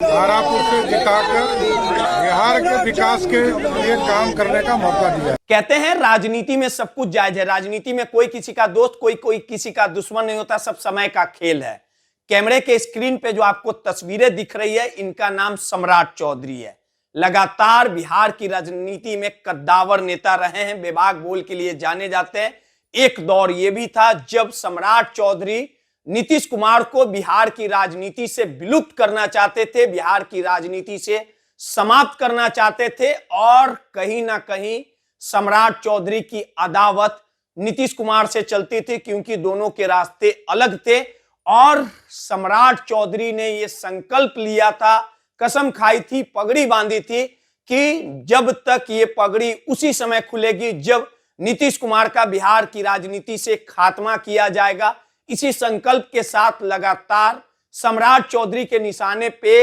तारापुर से जिताकर बिहार के विकास के लिए काम करने का मौका दिया। कहते हैं राजनीति में सब कुछ जायज है। राजनीति में कोई किसी का दोस्त, कोई किसी का दुश्मन नहीं होता, सब समय का खेल है। कैमरे के स्क्रीन पे जो आपको तस्वीरें दिख रही है, इनका नाम सम्राट चौधरी है। लगातार बिहार की राजनीति में कद्दावर नेता रहे हैं, बेबाक बोल के लिए जाने जाते हैं। एक दौर यह भी था जब सम्राट चौधरी नीतीश कुमार को बिहार की राजनीति से विलुप्त करना चाहते थे, बिहार की राजनीति से समाप्त करना चाहते थे, और कहीं ना कहीं सम्राट चौधरी की अदावत नीतीश कुमार से चलती थी, क्योंकि दोनों के रास्ते अलग थे। और सम्राट चौधरी ने यह संकल्प लिया था, कसम खाई थी, पगड़ी बांधी थी कि जब तक ये पगड़ी उसी समय खुलेगी जब नीतीश कुमार का बिहार की राजनीति से खात्मा किया जाएगा। इसी संकल्प के साथ लगातार सम्राट चौधरी के निशाने पे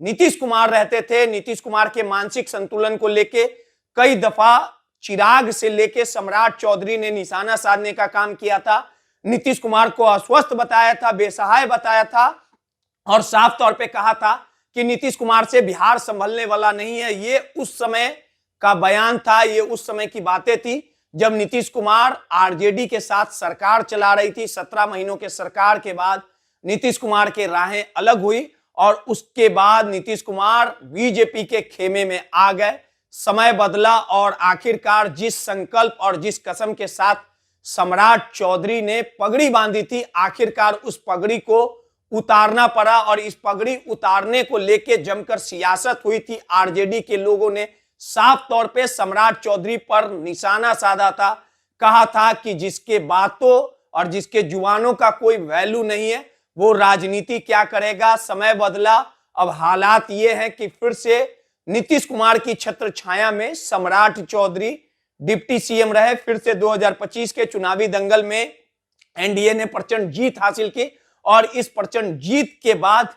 नीतीश कुमार रहते थे। नीतीश कुमार के मानसिक संतुलन को लेके कई दफा चिराग से लेके सम्राट चौधरी ने निशाना साधने का काम किया था। नीतीश कुमार को अस्वस्थ बताया था, बेसहाय बताया था, और साफ तौर पे कहा था कि नीतीश कुमार से बिहार संभलने वाला नहीं है। ये उस समय का बयान था, ये उस समय की बातें थी जब नीतीश कुमार आरजेडी के साथ सरकार चला रही थी। 17 महीनों के सरकार के बाद नीतीश कुमार के राहें अलग हुई और उसके बाद नीतीश कुमार बीजेपी के खेमे में आ गए। समय बदला और आखिरकार जिस संकल्प और जिस कसम के साथ सम्राट चौधरी ने पगड़ी बांधी थी, आखिरकार उस पगड़ी को उतारना पड़ा। और इस पगड़ी उतारने को लेकर जमकर सियासत हुई थी। आरजेडी के लोगों ने साफ तौर पे सम्राट चौधरी पर निशाना साधा था, कहा था कि जिसके बातों और जिसके जुबानों का कोई वैल्यू नहीं है, वो राजनीति क्या करेगा। समय बदला, अब हालात ये हैं कि फिर से नीतीश कुमार की छत्र छाया में सम्राट चौधरी डिप्टी सीएम रहे। फिर से 2025 के चुनावी दंगल में एनडीए ने प्रचंड जीत हासिल की, और इस प्रचंड जीत के बाद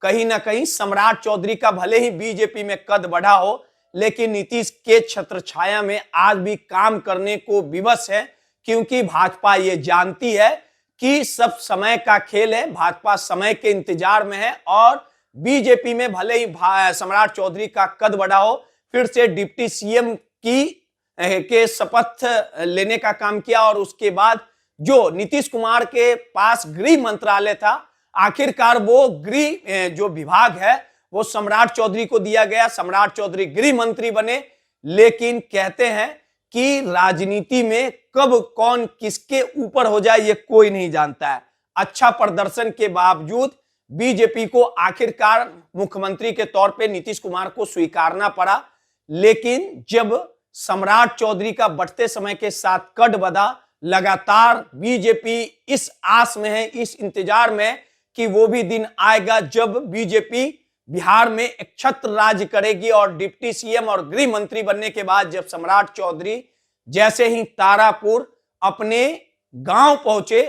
कहीं ना कहीं सम्राट चौधरी का भले ही बीजेपी में कद बढ़ा हो, लेकिन नीतीश के छत्र छाया में आज भी काम करने को विवश है, क्योंकि भाजपा ये जानती है कि सब समय का खेल है। भाजपा समय के इंतजार में है, और बीजेपी में भले ही सम्राट चौधरी का कद बढ़ा हो, फिर से डिप्टी सीएम के शपथ लेने का काम किया। और उसके बाद जो नीतीश कुमार के पास गृह मंत्रालय था, आखिरकार वो गृह जो विभाग है वो सम्राट चौधरी को दिया गया। सम्राट चौधरी गृह मंत्री बने। लेकिन कहते हैं कि राजनीति में कब कौन किसके ऊपर हो जाए ये कोई नहीं जानता है। अच्छा प्रदर्शन के बावजूद बीजेपी को आखिरकार मुख्यमंत्री के तौर पे नीतीश कुमार को स्वीकारना पड़ा। लेकिन जब सम्राट चौधरी का बढ़ते समय के साथ कद बढ़ा, लगातार बीजेपी इस आस में है, इस इंतजार में है कि वो भी दिन आएगा जब बीजेपी बिहार में एक छत्र राज करेगी। और डिप्टी सीएम और गृह मंत्री बनने के बाद जब सम्राट चौधरी जैसे ही तारापुर अपने गांव पहुंचे,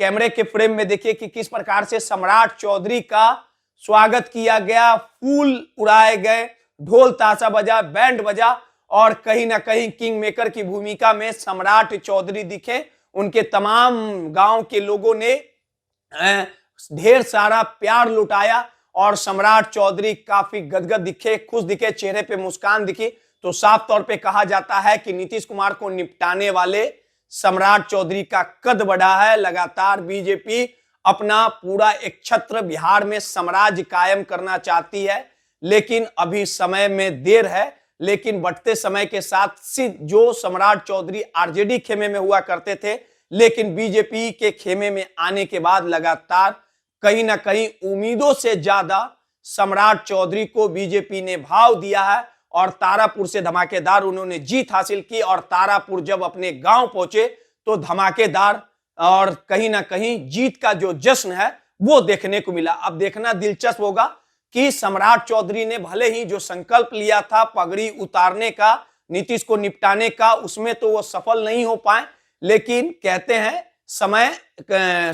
कैमरे के फ्रेम में देखिए कि किस प्रकार से सम्राट चौधरी का स्वागत किया गया, फूल उड़ाए गए, ढोल ताशा बजा, बैंड बजा, और कहीं ना कहीं किंग मेकर की भूमिका में सम्राट चौधरी दिखे। उनके तमाम गांव के लोगों ने ढेर सारा प्यार लुटाया, और सम्राट चौधरी काफी गदगद दिखे, खुश दिखे, चेहरे पे मुस्कान दिखी। तो साफ तौर पे कहा जाता है कि नीतीश कुमार को निपटाने वाले सम्राट चौधरी का कद बढ़ा है। लगातार बीजेपी अपना पूरा एक छत्र बिहार में साम्राज्य कायम करना चाहती है, लेकिन अभी समय में देर है। लेकिन बढ़ते समय के साथ जो सम्राट चौधरी आरजेडी खेमे में हुआ करते थे, लेकिन बीजेपी के खेमे में आने के बाद लगातार कहीं ना कहीं उम्मीदों से ज्यादा सम्राट चौधरी को बीजेपी ने भाव दिया है, और तारापुर से धमाकेदार उन्होंने जीत हासिल की। और तारापुर जब अपने गांव पहुंचे तो धमाकेदार और कहीं ना कहीं जीत का जो जश्न है वो देखने को मिला। अब देखना दिलचस्प होगा कि सम्राट चौधरी ने भले ही जो संकल्प लिया था पगड़ी उतारने का, नीतीश को निपटाने का, उसमें तो वो सफल नहीं हो पाए। लेकिन कहते हैं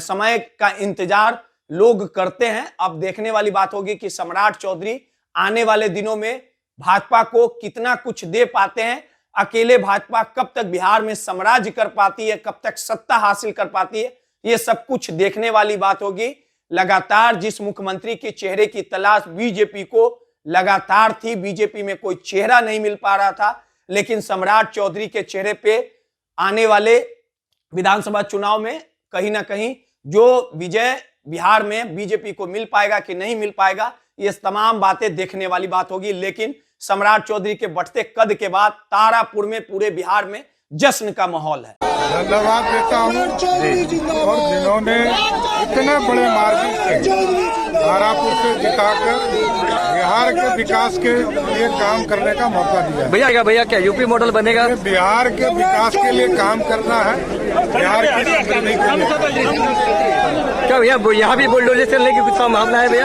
समय का इंतजार लोग करते हैं। अब देखने वाली बात होगी कि सम्राट चौधरी आने वाले दिनों में भाजपा को कितना कुछ दे पाते हैं। अकेले भाजपा कब तक बिहार में साम्राज्य कर पाती है, कब तक सत्ता हासिल कर पाती है, ये सब कुछ देखने वाली बात होगी। लगातार जिस मुख्यमंत्री के चेहरे की तलाश बीजेपी को लगातार थी, बीजेपी में कोई चेहरा नहीं मिल पा रहा था, लेकिन सम्राट चौधरी के चेहरे पे आने वाले विधानसभा चुनाव में कहीं ना कहीं जो विजय बिहार में बीजेपी को मिल पाएगा कि नहीं मिल पाएगा, ये तमाम बातें देखने वाली बात होगी। लेकिन सम्राट चौधरी के बढ़ते कद के बाद तारापुर में पूरे बिहार में जश्न का माहौल है। धन्यवाद देता हूँ और जिन्होंने इतने बड़े मार्जिन से तारापुर से जिताकर बिहार के विकास के लिए काम करने का मौका दिया। भैया क्या यूपी मॉडल बनेगा? बिहार के विकास के लिए काम करना है, बिहार की समृद्धि के लिए। क्या भैया यहाँ भी बुलडोजर चलने की कुछ संभावना है भैया?